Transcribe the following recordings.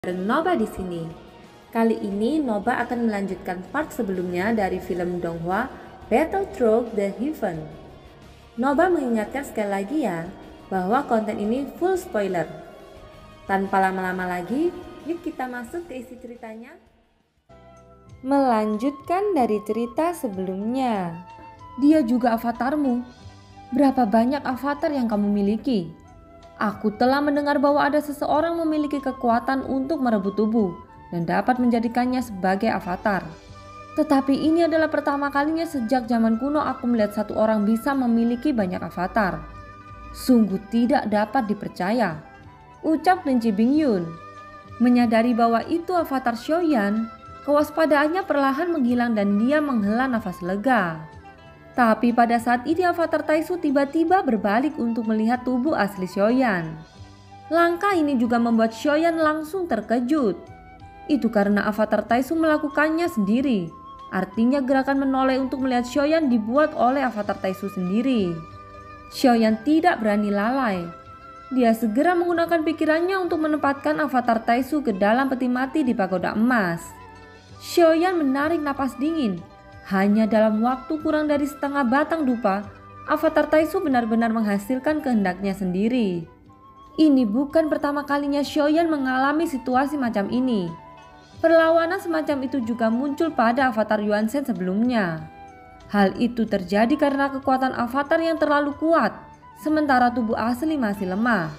Bareng Noba di sini. Kali ini Noba akan melanjutkan part sebelumnya dari film Donghua Battle Through the Heaven. Noba mengingatkan sekali lagi ya bahwa konten ini full spoiler. Tanpa lama-lama lagi, yuk kita masuk ke isi ceritanya. Melanjutkan dari cerita sebelumnya. Dia juga avatarmu. Berapa banyak avatar yang kamu miliki? Aku telah mendengar bahwa ada seseorang memiliki kekuatan untuk merebut tubuh dan dapat menjadikannya sebagai avatar. Tetapi ini adalah pertama kalinya sejak zaman kuno aku melihat satu orang bisa memiliki banyak avatar. Sungguh tidak dapat dipercaya, ucap Lin Bingyun. Menyadari bahwa itu avatar Xiaoyan, kewaspadaannya perlahan menghilang dan dia menghela nafas lega. Tapi pada saat ini avatar Taisu tiba-tiba berbalik untuk melihat tubuh asli Xiaoyan. Langkah ini juga membuat Xiaoyan langsung terkejut. Itu karena avatar Taisu melakukannya sendiri. Artinya gerakan menoleh untuk melihat Xiaoyan dibuat oleh avatar Taisu sendiri. Xiaoyan tidak berani lalai. Dia segera menggunakan pikirannya untuk menempatkan avatar Taisu ke dalam peti mati di pagoda emas. Xiaoyan menarik napas dingin. Hanya dalam waktu kurang dari setengah batang dupa, avatar Taisu benar-benar menghasilkan kehendaknya sendiri. Ini bukan pertama kalinya Xiaoyan mengalami situasi macam ini. Perlawanan semacam itu juga muncul pada avatar Yuanzhen sebelumnya. Hal itu terjadi karena kekuatan avatar yang terlalu kuat, sementara tubuh asli masih lemah.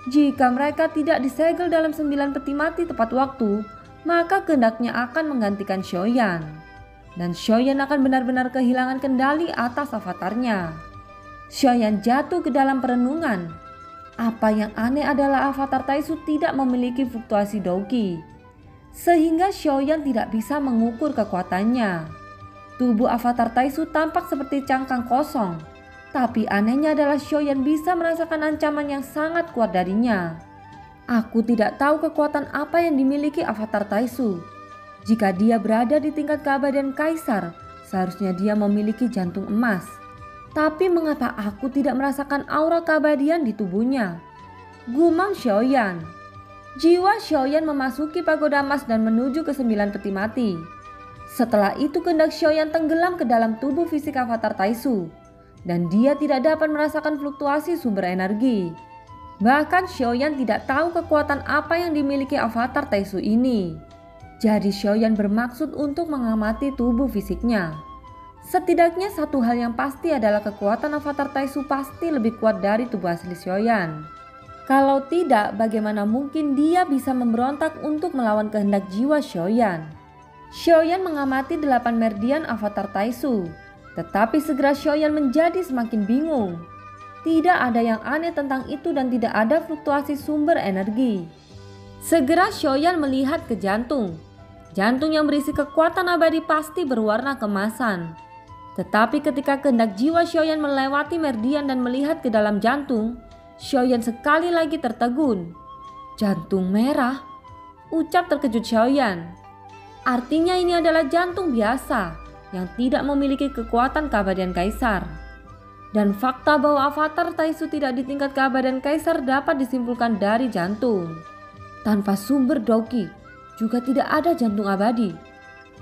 Jika mereka tidak disegel dalam 9 peti mati tepat waktu, maka kehendaknya akan menggantikan Xiaoyan. Dan Xiaoyan akan benar-benar kehilangan kendali atas avatarnya. Xiaoyan jatuh ke dalam perenungan. Apa yang aneh adalah avatar Taisu tidak memiliki fluktuasi Douqi, sehingga Xiaoyan tidak bisa mengukur kekuatannya. Tubuh avatar Taisu tampak seperti cangkang kosong, tapi anehnya adalah Xiaoyan bisa merasakan ancaman yang sangat kuat darinya. Aku tidak tahu kekuatan apa yang dimiliki avatar Taisu. Jika dia berada di tingkat keabadian kaisar, seharusnya dia memiliki jantung emas. Tapi mengapa aku tidak merasakan aura keabadian di tubuhnya? Gumam Xiaoyan. Jiwa Xiaoyan memasuki pagoda emas dan menuju ke 9 peti mati. Setelah itu kehendak Xiaoyan tenggelam ke dalam tubuh fisik avatar Taisu. Dan dia tidak dapat merasakan fluktuasi sumber energi. Bahkan Xiaoyan tidak tahu kekuatan apa yang dimiliki avatar Taisu ini. Jadi Xiaoyan bermaksud untuk mengamati tubuh fisiknya. Setidaknya satu hal yang pasti adalah kekuatan avatar Taisu pasti lebih kuat dari tubuh asli Xiaoyan. Kalau tidak, bagaimana mungkin dia bisa memberontak untuk melawan kehendak jiwa Xiaoyan? Xiaoyan mengamati 8 merdian avatar Taisu. Tetapi segera Xiaoyan menjadi semakin bingung. Tidak ada yang aneh tentang itu dan tidak ada fluktuasi sumber energi. Segera Xiaoyan melihat ke jantung. Jantung yang berisi kekuatan abadi pasti berwarna keemasan. Tetapi ketika kehendak jiwa Xiaoyan melewati merdian dan melihat ke dalam jantung, Xiaoyan sekali lagi tertegun. Jantung merah? Ucap terkejut Xiaoyan. Artinya ini adalah jantung biasa yang tidak memiliki kekuatan keabadian kaisar. Dan fakta bahwa avatar Taisu tidak di tingkat keabadian kaisar dapat disimpulkan dari jantung. Tanpa sumber Douqi, juga tidak ada jantung abadi.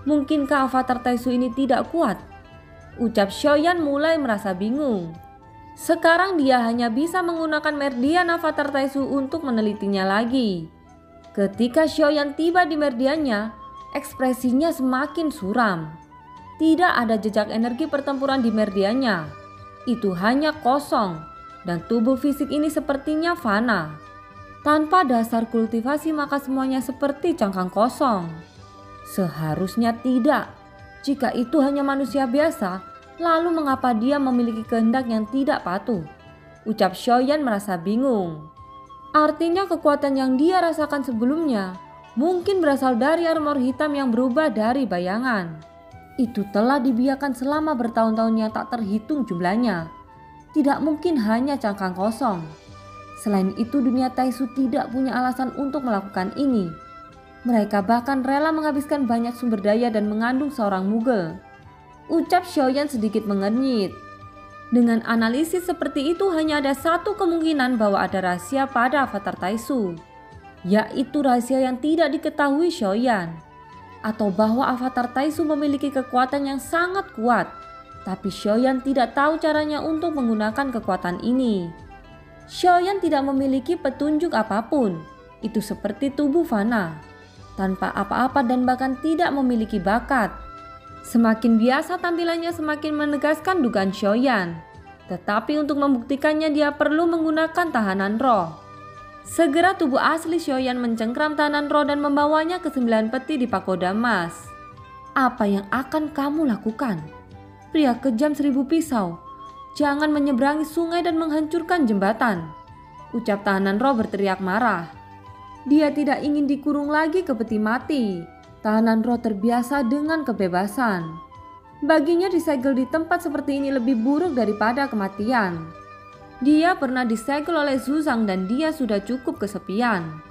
Mungkinkah avatar Taisu ini tidak kuat? Ucap Xiaoyan mulai merasa bingung. Sekarang dia hanya bisa menggunakan merdian avatar Taisu untuk menelitinya lagi. Ketika Xiaoyan tiba di merdiannya, ekspresinya semakin suram. Tidak ada jejak energi pertempuran di merdiannya. Itu hanya kosong dan tubuh fisik ini sepertinya fana. Tanpa dasar kultivasi maka semuanya seperti cangkang kosong. Seharusnya tidak. Jika itu hanya manusia biasa, lalu mengapa dia memiliki kehendak yang tidak patuh? Ucap Xiaoyan merasa bingung. Artinya kekuatan yang dia rasakan sebelumnya mungkin berasal dari armor hitam yang berubah dari bayangan. Itu telah dibiarkan selama bertahun-tahun yang tak terhitung jumlahnya. Tidak mungkin hanya cangkang kosong. Selain itu dunia Taisu tidak punya alasan untuk melakukan ini. Mereka bahkan rela menghabiskan banyak sumber daya dan mengandung seorang mugel. Ucap Xiaoyan sedikit mengernyit. Dengan analisis seperti itu hanya ada satu kemungkinan bahwa ada rahasia pada avatar Taisu. yaitu rahasia yang tidak diketahui Xiaoyan, atau bahwa avatar Taisu memiliki kekuatan yang sangat kuat, tapi Xiaoyan tidak tahu caranya untuk menggunakan kekuatan ini. Xiaoyan tidak memiliki petunjuk apapun, itu seperti tubuh fana, tanpa apa-apa dan bahkan tidak memiliki bakat. Semakin biasa tampilannya semakin menegaskan dugaan Xiaoyan, tetapi untuk membuktikannya dia perlu menggunakan tahanan roh. Segera tubuh asli Xiaoyan mencengkram tahanan roh dan membawanya ke 9 peti di pagoda emas. Apa yang akan kamu lakukan? Pria kejam 1000 pisau, jangan menyeberangi sungai dan menghancurkan jembatan, ucap tahanan roh berteriak marah. Dia tidak ingin dikurung lagi ke peti mati. Tahanan roh terbiasa dengan kebebasan. Baginya disegel di tempat seperti ini lebih buruk daripada kematian. Dia pernah disegel oleh Zuzang dan dia sudah cukup kesepian.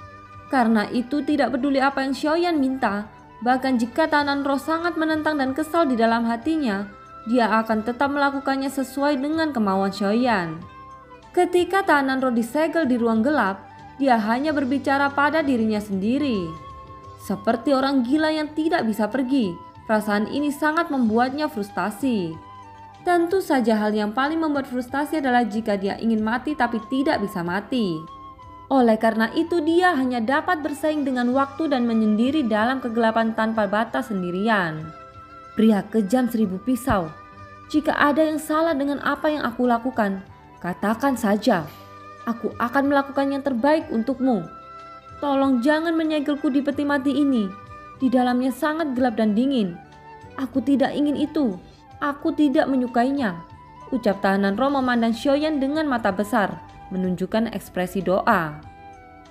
Karena itu tidak peduli apa yang Xiaoyan minta, bahkan jika tahanan roh sangat menentang dan kesal di dalam hatinya, dia akan tetap melakukannya sesuai dengan kemauan Xiaoyan. Ketika tahanan roh disegel di ruang gelap, dia hanya berbicara pada dirinya sendiri. Seperti orang gila yang tidak bisa pergi, perasaan ini sangat membuatnya frustasi. Tentu saja hal yang paling membuat frustasi adalah jika dia ingin mati tapi tidak bisa mati. Oleh karena itu dia hanya dapat bersaing dengan waktu dan menyendiri dalam kegelapan tanpa batas sendirian. Pria kejam 1000 pisau, jika ada yang salah dengan apa yang aku lakukan, katakan saja. Aku akan melakukan yang terbaik untukmu. Tolong jangan menyegelku di peti mati ini. Di dalamnya sangat gelap dan dingin. Aku tidak ingin itu. Aku tidak menyukainya, ucap tahanan roh memandang Xiaoyan dengan mata besar, menunjukkan ekspresi doa.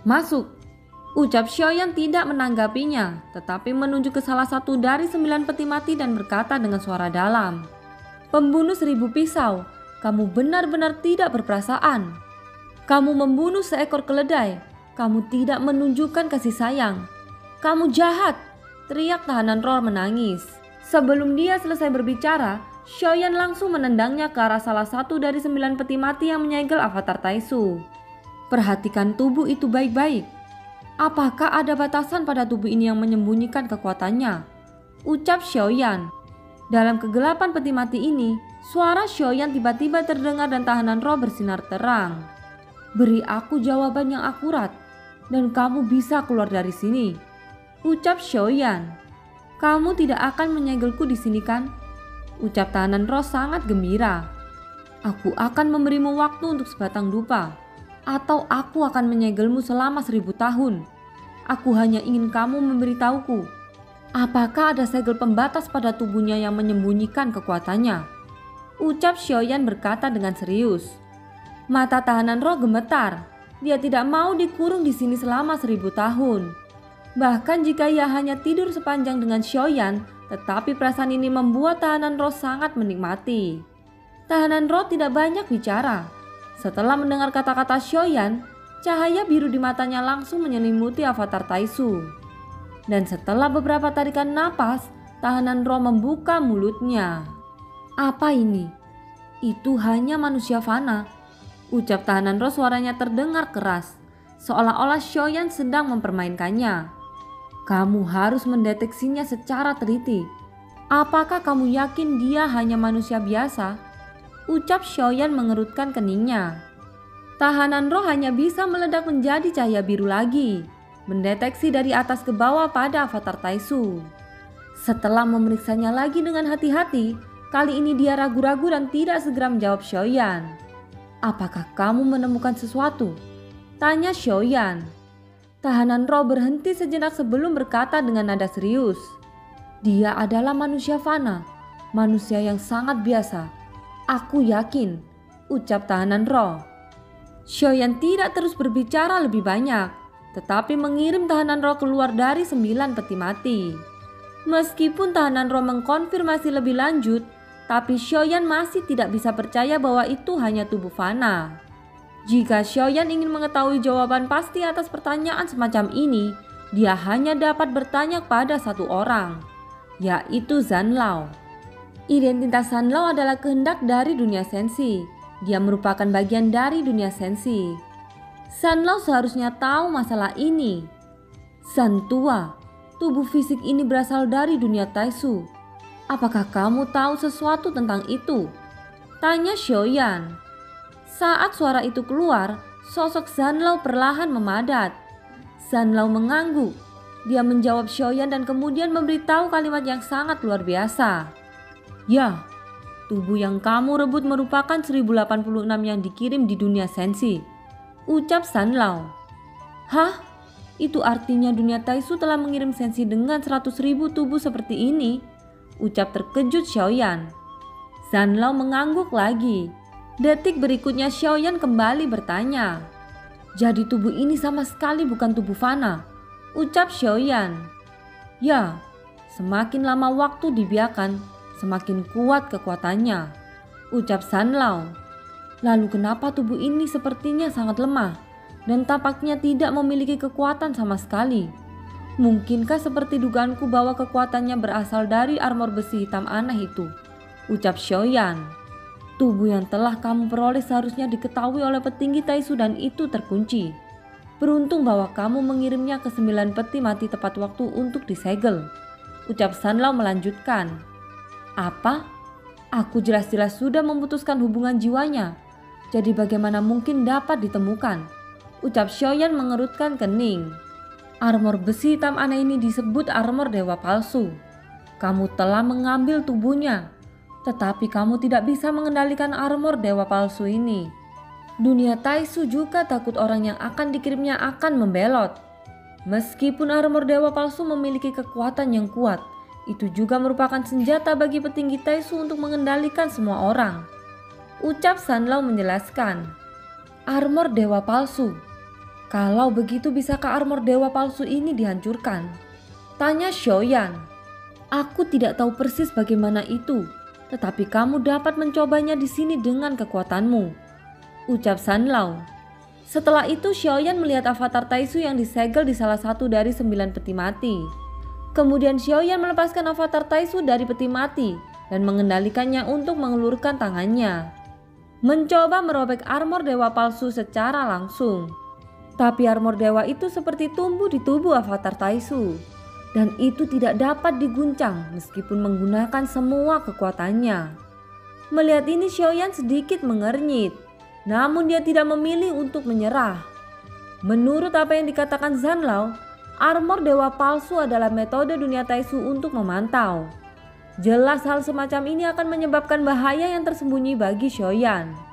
Masuk, ucap Xiaoyan tidak menanggapinya, tetapi menunjuk ke salah satu dari 9 peti mati dan berkata dengan suara dalam. Pembunuh 1000 pisau, kamu benar-benar tidak berperasaan. Kamu membunuh seekor keledai, kamu tidak menunjukkan kasih sayang. Kamu jahat, teriak tahanan roh menangis. Sebelum dia selesai berbicara, Xiaoyan langsung menendangnya ke arah salah satu dari 9 peti mati yang menyegel avatar Taisu. Perhatikan tubuh itu baik-baik. Apakah ada batasan pada tubuh ini yang menyembunyikan kekuatannya? Ucap Xiaoyan. Dalam kegelapan peti mati ini, suara Xiaoyan tiba-tiba terdengar dan tahanan roh bersinar terang. Beri aku jawaban yang akurat, dan kamu bisa keluar dari sini, ucap Xiaoyan. Kamu tidak akan menyegelku di sini kan? Ucap tahanan roh sangat gembira. Aku akan memberimu waktu untuk sebatang dupa, atau aku akan menyegelmu selama 1000 tahun. Aku hanya ingin kamu memberitahuku, apakah ada segel pembatas pada tubuhnya yang menyembunyikan kekuatannya? Ucap Xiaoyan berkata dengan serius. Mata tahanan roh gemetar. Dia tidak mau dikurung di sini selama 1000 tahun. Bahkan jika ia hanya tidur sepanjang dengan Xiaoyan, tetapi perasaan ini membuat tahanan roh sangat menikmati. Tahanan roh tidak banyak bicara. Setelah mendengar kata-kata Xiaoyan, cahaya biru di matanya langsung menyelimuti avatar Taisu. Dan setelah beberapa tarikan napas, tahanan roh membuka mulutnya. Apa ini? Itu hanya manusia fana, ucap tahanan roh, suaranya terdengar keras, seolah-olah Xiaoyan sedang mempermainkannya. Kamu harus mendeteksinya secara teliti. Apakah kamu yakin dia hanya manusia biasa? Ucap Xiaoyan mengerutkan keningnya. Tahanan roh hanya bisa meledak menjadi cahaya biru lagi, mendeteksi dari atas ke bawah pada avatar Taisu. Setelah memeriksanya lagi dengan hati-hati, kali ini dia ragu-ragu dan tidak segera menjawab Xiaoyan. Apakah kamu menemukan sesuatu? Tanya Xiaoyan. Tahanan roh berhenti sejenak sebelum berkata dengan nada serius. Dia adalah manusia fana, manusia yang sangat biasa. Aku yakin, ucap tahanan roh. Xiaoyan tidak terus berbicara lebih banyak, tetapi mengirim tahanan roh keluar dari 9 peti mati. Meskipun tahanan roh mengkonfirmasi lebih lanjut, tapi Xiaoyan masih tidak bisa percaya bahwa itu hanya tubuh fana. Jika Xiaoyan ingin mengetahui jawaban pasti atas pertanyaan semacam ini, dia hanya dapat bertanya pada satu orang, yaitu Zanlao. Identitas Zanlao adalah kehendak dari dunia sensi. Dia merupakan bagian dari dunia sensi. Zanlao seharusnya tahu masalah ini. San tua, tubuh fisik ini berasal dari dunia Taisu. Apakah kamu tahu sesuatu tentang itu? Tanya Xiaoyan. Saat suara itu keluar, sosok Zanlao perlahan memadat. Zanlao mengangguk. Dia menjawab Xiaoyan dan kemudian memberitahu kalimat yang sangat luar biasa. Ya, tubuh yang kamu rebut merupakan 1086 yang dikirim di dunia sensi, ucap Zanlao. Hah? Itu artinya dunia Taisu telah mengirim sensi dengan 100.000 tubuh seperti ini, ucap terkejut Xiaoyan. Zanlao mengangguk lagi. Detik berikutnya Xiaoyan kembali bertanya. Jadi tubuh ini sama sekali bukan tubuh fana, ucap Xiaoyan. Ya, semakin lama waktu dibiarkan, semakin kuat kekuatannya, ucap Zanlao. Lalu kenapa tubuh ini sepertinya sangat lemah dan tampaknya tidak memiliki kekuatan sama sekali? Mungkinkah seperti dugaanku bahwa kekuatannya berasal dari armor besi hitam aneh itu, ucap Xiaoyan. Tubuh yang telah kamu peroleh seharusnya diketahui oleh petinggi Taisu dan itu terkunci. Beruntung bahwa kamu mengirimnya ke 9 peti mati tepat waktu untuk disegel, ucap Zanlao melanjutkan. Apa? Aku jelas-jelas sudah memutuskan hubungan jiwanya. Jadi bagaimana mungkin dapat ditemukan? Ucap Xiaoyan mengerutkan kening. Armor besi hitam aneh ini disebut armor dewa palsu. Kamu telah mengambil tubuhnya, tetapi kamu tidak bisa mengendalikan armor dewa palsu ini. Dunia Taisu juga takut orang yang akan dikirimnya akan membelot. Meskipun armor dewa palsu memiliki kekuatan yang kuat, itu juga merupakan senjata bagi petinggi Taisu untuk mengendalikan semua orang, ucap Zanlao menjelaskan. Armor dewa palsu. Kalau begitu bisakah armor dewa palsu ini dihancurkan? Tanya Xiaoyan. Aku tidak tahu persis bagaimana itu, tetapi kamu dapat mencobanya di sini dengan kekuatanmu, ucap Zanlao. Setelah itu Xiaoyan melihat avatar Taisu yang disegel di salah satu dari 9 peti mati. Kemudian Xiaoyan melepaskan avatar Taisu dari peti mati dan mengendalikannya untuk mengelurkan tangannya, mencoba merobek armor dewa palsu secara langsung. Tapi armor dewa itu seperti tumbuh di tubuh avatar Taisu, dan itu tidak dapat diguncang meskipun menggunakan semua kekuatannya. Melihat ini Xiaoyan sedikit mengernyit, namun dia tidak memilih untuk menyerah. Menurut apa yang dikatakan Zanlao, armor dewa palsu adalah metode dunia Taisu untuk memantau. Jelas hal semacam ini akan menyebabkan bahaya yang tersembunyi bagi Xiaoyan.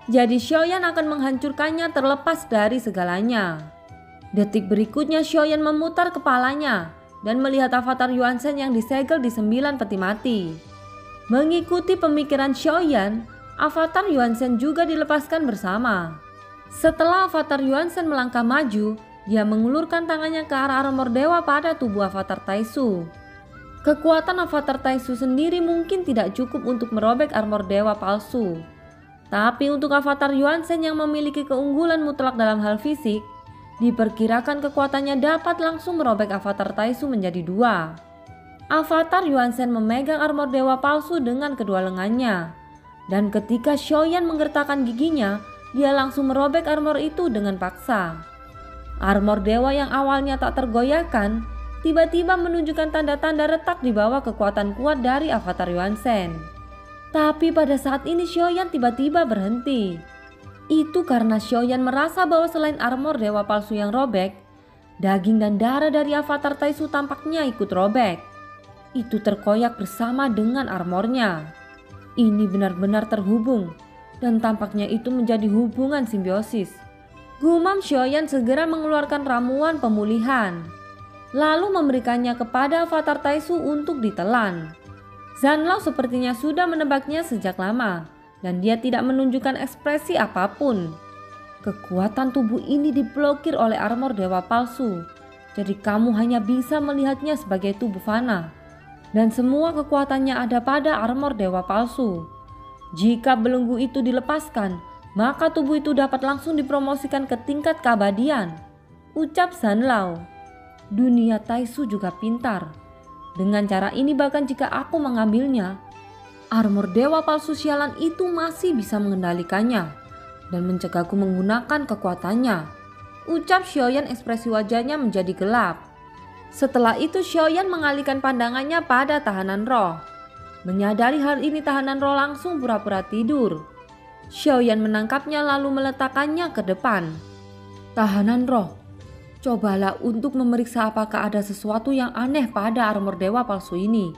Jadi Xiaoyan akan menghancurkannya terlepas dari segalanya. Detik berikutnya Xiaoyan memutar kepalanya dan melihat avatar Yuan Shen yang disegel di 9 peti mati. Mengikuti pemikiran Xiaoyan, avatar Yuan Shen juga dilepaskan bersama. Setelah avatar Yuan Shen melangkah maju, dia mengulurkan tangannya ke arah armor dewa pada tubuh avatar Taisu. Kekuatan avatar Taisu sendiri mungkin tidak cukup untuk merobek armor dewa palsu. Tapi untuk avatar Yuan Shen yang memiliki keunggulan mutlak dalam hal fisik, diperkirakan kekuatannya dapat langsung merobek avatar Taisu menjadi 2. Avatar Yuan Shen memegang armor dewa palsu dengan kedua lengannya. Dan ketika Xiaoyan menggertakkan giginya, dia langsung merobek armor itu dengan paksa. Armor dewa yang awalnya tak tergoyahkan, tiba-tiba menunjukkan tanda-tanda retak di bawah kekuatan kuat dari avatar Yuan Shen. Tapi pada saat ini Xiaoyan tiba-tiba berhenti. Itu karena Xiaoyan merasa bahwa selain armor dewa palsu yang robek, daging dan darah dari avatar Taisu tampaknya ikut robek. Itu terkoyak bersama dengan armornya. Ini benar-benar terhubung dan tampaknya itu menjadi hubungan simbiosis. Gumam Xiaoyan segera mengeluarkan ramuan pemulihan, lalu memberikannya kepada avatar Taisu untuk ditelan. Zanlao sepertinya sudah menebaknya sejak lama dan dia tidak menunjukkan ekspresi apapun. Kekuatan tubuh ini diblokir oleh armor dewa palsu, jadi kamu hanya bisa melihatnya sebagai tubuh fana. Dan semua kekuatannya ada pada armor dewa palsu. Jika belenggu itu dilepaskan, maka tubuh itu dapat langsung dipromosikan ke tingkat keabadian, ucap Zanlao. Dunia Taisu juga pintar. Dengan cara ini bahkan jika aku mengambilnya, armor dewa palsu sialan itu masih bisa mengendalikannya dan mencegahku menggunakan kekuatannya, ucap Xiaoyan. Ekspresi wajahnya menjadi gelap. Setelah itu Xiaoyan mengalihkan pandangannya pada tahanan roh. Menyadari hal ini, tahanan roh langsung pura-pura tidur. Xiaoyan menangkapnya lalu meletakkannya ke depan. Tahanan roh, cobalah untuk memeriksa apakah ada sesuatu yang aneh pada armor dewa palsu ini.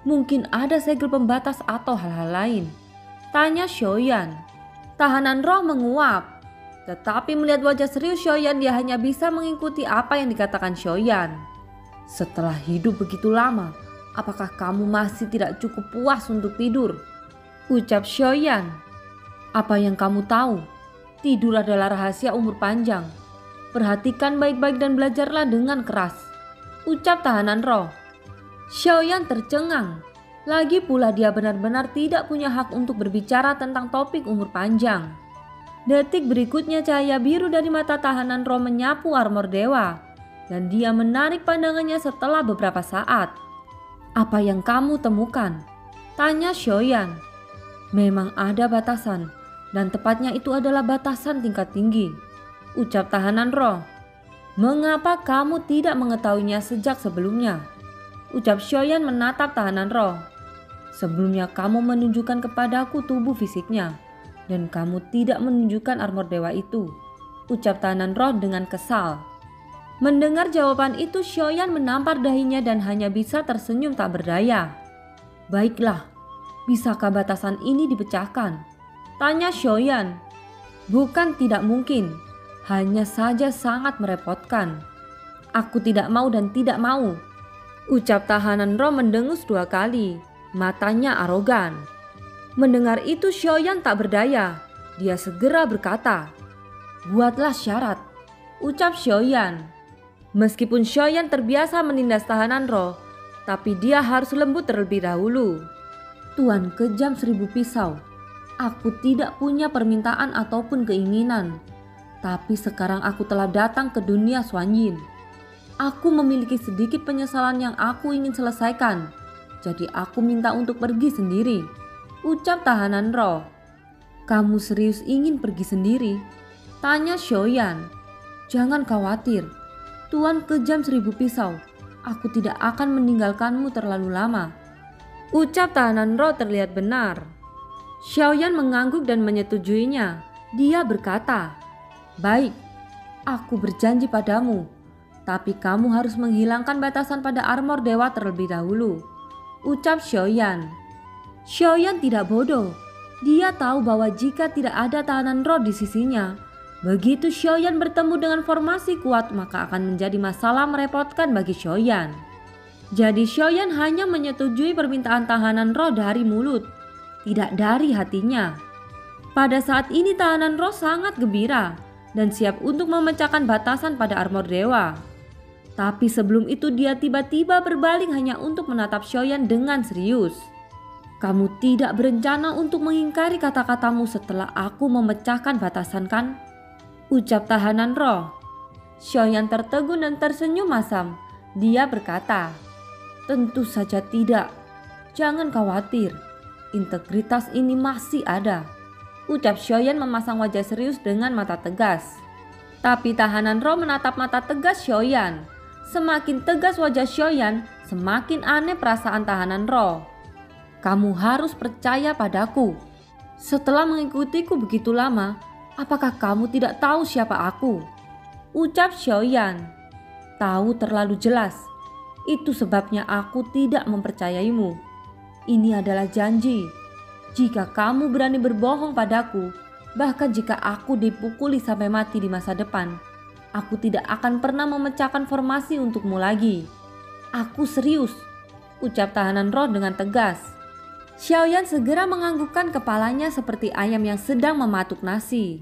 Mungkin ada segel pembatas atau hal-hal lain, tanya Xiaoyan. Tahanan roh menguap. Tetapi melihat wajah serius Xiaoyan, dia hanya bisa mengikuti apa yang dikatakan Xiaoyan. Setelah hidup begitu lama, apakah kamu masih tidak cukup puas untuk tidur? Ucap Xiaoyan. Apa yang kamu tahu? Tidur adalah rahasia umur panjang. Perhatikan baik-baik dan belajarlah dengan keras, ucap tahanan roh. Xiaoyan tercengang. Lagi pula dia benar-benar tidak punya hak untuk berbicara tentang topik umur panjang. Detik berikutnya cahaya biru dari mata tahanan roh menyapu armor dewa, dan dia menarik pandangannya setelah beberapa saat. Apa yang kamu temukan? Tanya Xiaoyan. Memang ada batasan, dan tepatnya itu adalah batasan tingkat tinggi, ucap tahanan roh. Mengapa kamu tidak mengetahuinya sejak sebelumnya? Ucap Xiaoyan menatap tahanan roh. Sebelumnya kamu menunjukkan kepadaku tubuh fisiknya, dan kamu tidak menunjukkan armor dewa itu, ucap tahanan roh dengan kesal. Mendengar jawaban itu, Xiaoyan menampar dahinya dan hanya bisa tersenyum tak berdaya. Baiklah, bisakah batasan ini dipecahkan? Tanya Xiaoyan. Bukan tidak mungkin, hanya saja sangat merepotkan. Aku tidak mau dan tidak mau, ucap tahanan roh mendengus 2 kali, matanya arogan. Mendengar itu Xiaoyan tak berdaya, dia segera berkata, buatlah syarat, ucap Xiaoyan. Meskipun Xiaoyan terbiasa menindas tahanan roh, tapi dia harus lembut terlebih dahulu. Tuan kejam 1000 pisau, aku tidak punya permintaan ataupun keinginan, tapi sekarang aku telah datang ke dunia Xuanyin. Aku memiliki sedikit penyesalan yang aku ingin selesaikan, jadi aku minta untuk pergi sendiri, ucap tahanan roh. Kamu serius ingin pergi sendiri? Tanya Xiaoyan. Jangan khawatir, Tuan kejam 1000 pisau, aku tidak akan meninggalkanmu terlalu lama, ucap tahanan roh terlihat benar. Xiaoyan mengangguk dan menyetujuinya. Dia berkata, baik, aku berjanji padamu, tapi kamu harus menghilangkan batasan pada armor dewa terlebih dahulu, ucap Xiaoyan. Xiaoyan tidak bodoh. Dia tahu bahwa jika tidak ada tahanan roh di sisinya, begitu Xiaoyan bertemu dengan formasi kuat, maka akan menjadi masalah merepotkan bagi Xiaoyan. Jadi Xiaoyan hanya menyetujui permintaan tahanan roh dari mulut, tidak dari hatinya. Pada saat ini tahanan roh sangat gembira dan siap untuk memecahkan batasan pada armor dewa. Tapi sebelum itu dia tiba-tiba berbalik hanya untuk menatap Xiaoyan dengan serius. Kamu tidak berencana untuk mengingkari kata-katamu setelah aku memecahkan batasan kan? Ucap tahanan roh. Xiaoyan tertegun dan tersenyum masam. Dia berkata, tentu saja tidak. Jangan khawatir, integritas ini masih ada, ucap Xiaoyan memasang wajah serius dengan mata tegas. Tapi tahanan roh menatap mata tegas Xiaoyan. Semakin tegas wajah Xiaoyan, semakin aneh perasaan tahanan roh. Kamu harus percaya padaku. Setelah mengikutiku begitu lama, apakah kamu tidak tahu siapa aku? Ucap Xiaoyan. Tahu terlalu jelas. Itu sebabnya aku tidak mempercayaimu. Ini adalah janji. Jika kamu berani berbohong padaku, bahkan jika aku dipukuli sampai mati di masa depan, aku tidak akan pernah memecahkan formasi untukmu lagi. Aku serius, ucap tahanan roh dengan tegas. Xiaoyan segera menganggukkan kepalanya seperti ayam yang sedang mematuk nasi.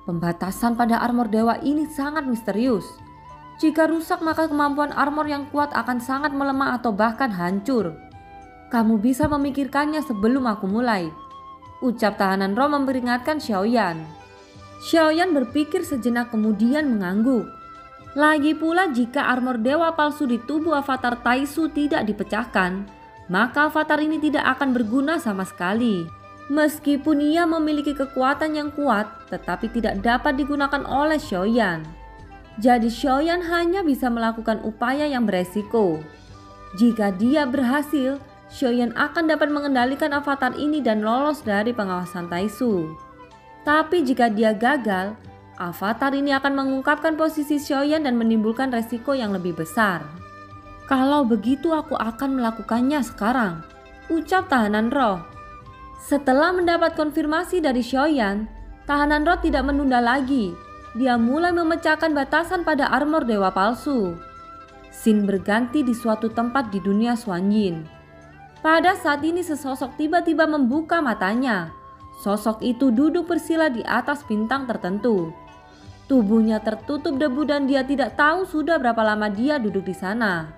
Pembatasan pada armor dewa ini sangat misterius. Jika rusak maka kemampuan armor yang kuat akan sangat melemah atau bahkan hancur. Kamu bisa memikirkannya sebelum aku mulai, ucap tahanan roh memperingatkan Xiaoyan. Xiaoyan berpikir sejenak kemudian mengangguk. Lagi pula jika armor dewa palsu di tubuh avatar Taisu tidak dipecahkan, maka avatar ini tidak akan berguna sama sekali. Meskipun ia memiliki kekuatan yang kuat, tetapi tidak dapat digunakan oleh Xiaoyan. Jadi Xiaoyan hanya bisa melakukan upaya yang beresiko. Jika dia berhasil, Xiaoyan akan dapat mengendalikan avatar ini dan lolos dari pengawasan Taisu. Tapi jika dia gagal, avatar ini akan mengungkapkan posisi Xiaoyan dan menimbulkan resiko yang lebih besar. Kalau begitu aku akan melakukannya sekarang, ucap tahanan roh. Setelah mendapat konfirmasi dari Xiaoyan, tahanan roh tidak menunda lagi. Dia mulai memecahkan batasan pada armor dewa palsu. Scene berganti di suatu tempat di dunia Xuanyin. Pada saat ini sesosok tiba-tiba membuka matanya. Sosok itu duduk bersila di atas bintang tertentu. Tubuhnya tertutup debu dan dia tidak tahu sudah berapa lama dia duduk di sana.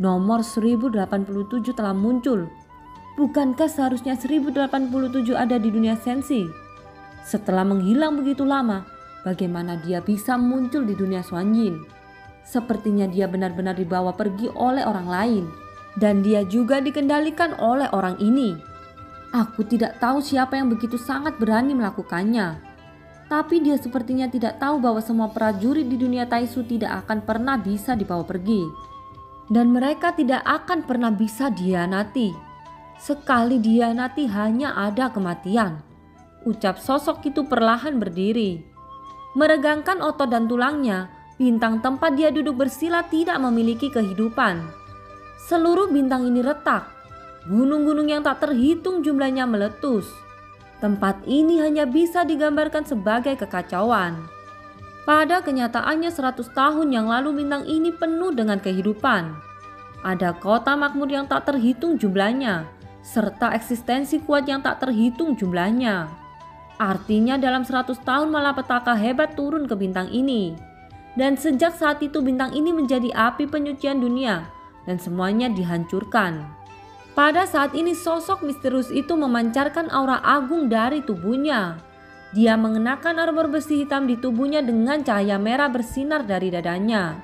Nomor 1087 telah muncul. Bukankah seharusnya 1087 ada di dunia Sensi? Setelah menghilang begitu lama, bagaimana dia bisa muncul di dunia Xuanyin? Sepertinya dia benar-benar dibawa pergi oleh orang lain. Dan dia juga dikendalikan oleh orang ini. Aku tidak tahu siapa yang begitu sangat berani melakukannya. Tapi dia sepertinya tidak tahu bahwa semua prajurit di dunia Taisu tidak akan pernah bisa dibawa pergi. Dan mereka tidak akan pernah bisa dihianati. Sekali dihianati hanya ada kematian. Ucap sosok itu perlahan berdiri. Meregangkan otot dan tulangnya, bintang tempat dia duduk bersila tidak memiliki kehidupan. Seluruh bintang ini retak. Gunung-gunung yang tak terhitung jumlahnya meletus. Tempat ini hanya bisa digambarkan sebagai kekacauan. Pada kenyataannya 100 tahun yang lalu bintang ini penuh dengan kehidupan. Ada kota makmur yang tak terhitung jumlahnya, serta eksistensi kuat yang tak terhitung jumlahnya. Artinya dalam 100 tahun malapetaka hebat turun ke bintang ini. Dan sejak saat itu bintang ini menjadi api penyucian dunia dan semuanya dihancurkan. Pada saat ini sosok misterius itu memancarkan aura agung dari tubuhnya. Dia mengenakan armor besi hitam di tubuhnya dengan cahaya merah bersinar dari dadanya.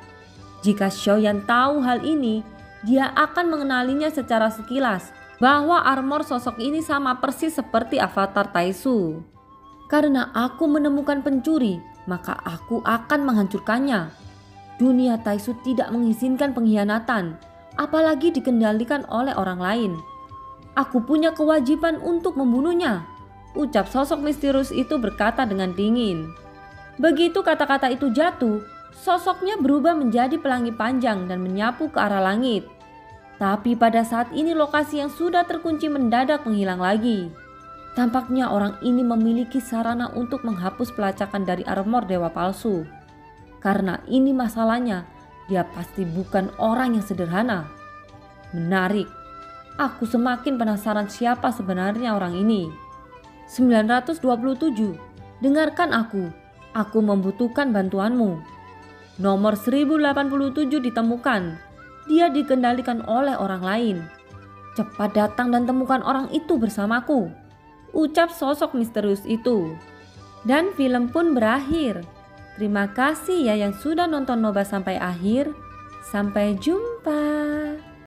Jika Xiaoyan tahu hal ini, dia akan mengenalinya secara sekilas bahwa armor sosok ini sama persis seperti avatar Taisu. Karena aku menemukan pencuri, maka aku akan menghancurkannya. Dunia Taisu tidak mengizinkan pengkhianatan, apalagi dikendalikan oleh orang lain. Aku punya kewajiban untuk membunuhnya, ucap sosok misterius itu berkata dengan dingin. Begitu kata-kata itu jatuh, sosoknya berubah menjadi pelangi panjang dan menyapu ke arah langit. Tapi pada saat ini lokasi yang sudah terkunci mendadak menghilang lagi. Tampaknya orang ini memiliki sarana untuk menghapus pelacakan dari armor dewa palsu. Karena ini masalahnya, dia pasti bukan orang yang sederhana. Menarik. Aku semakin penasaran siapa sebenarnya orang ini. 927. Dengarkan aku. Aku membutuhkan bantuanmu. Nomor 1087 ditemukan. Dia dikendalikan oleh orang lain. Cepat datang dan temukan orang itu bersamaku, ucap sosok misterius itu. Dan film pun berakhir. Terima kasih ya yang sudah nonton Nobas sampai akhir. Sampai jumpa.